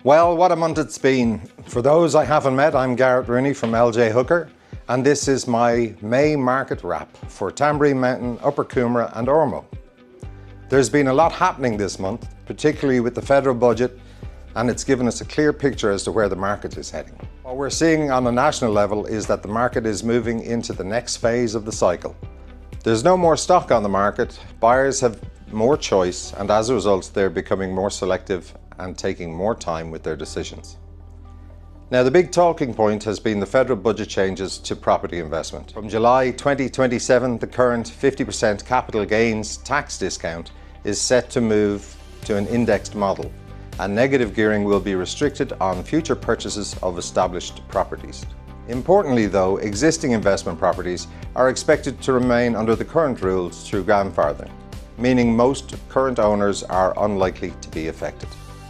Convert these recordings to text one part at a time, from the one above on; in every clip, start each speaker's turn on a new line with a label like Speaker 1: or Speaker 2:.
Speaker 1: Well, what a month it's been. For those I haven't met, I'm Garrett Rooney from LJ Hooker, and this is my May market wrap for Tambourine Mountain, Upper Coomera and Ormeau. There's been a lot happening this month, particularly with the federal budget, and it's given us a clear picture as to where the market is heading. What we're seeing on a national level is that the market is moving into the next phase of the cycle. There's no more stock on the market, buyers have more choice, and as a result they're becoming more selective and taking more time with their decisions. Now, the big talking point has been the federal budget changes to property investment. From July 2027, the current 50% capital gains tax discount is set to move to an indexed model, and negative gearing will be restricted on future purchases of established properties. Importantly though, existing investment properties are expected to remain under the current rules through grandfathering, meaning most current owners are unlikely to be affected.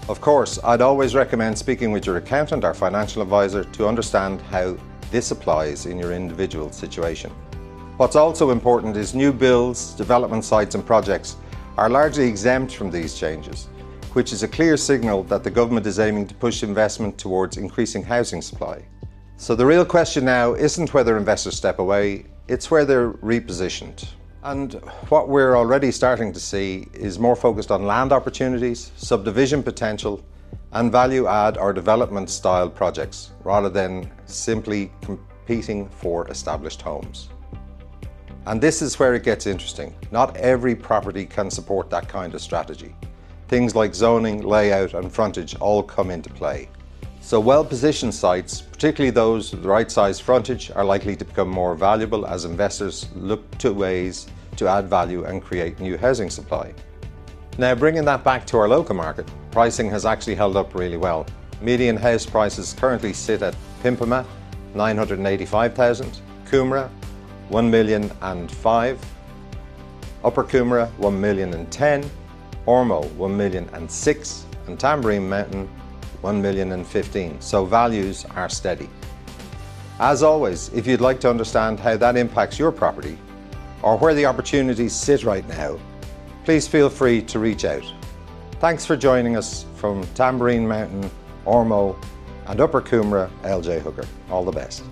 Speaker 1: Of course, I'd always recommend speaking with your accountant or financial advisor to understand how this applies in your individual situation. What's also important is new builds, development sites and projects are largely exempt from these changes, which is a clear signal that the government is aiming to push investment towards increasing housing supply. So the real question now isn't whether investors step away, it's where they're repositioned. And what we're already starting to see is more focused on land opportunities, subdivision potential, and value add or development style projects, rather than simply competing for established homes. And this is where it gets interesting. Not every property can support that kind of strategy. Things like zoning, layout, and frontage all come into play. So well-positioned sites, particularly those with the right size frontage, are likely to become more valuable as investors look to ways to add value and create new housing supply. Now, bringing that back to our local market, pricing has actually held up really well. Median house prices currently sit at Pimpama, 985,000, Coomera, 1,000,005, Upper Coomera, 1,010,000, Ormeau, 1,006,000, and Tambourine Mountain, 1,015,000, so values are steady. As always, if you'd like to understand how that impacts your property, or where the opportunities sit right now, please feel free to reach out. Thanks for joining us from Tambourine Mountain, Ormeau and Upper Coomera, LJ Hooker. All the best.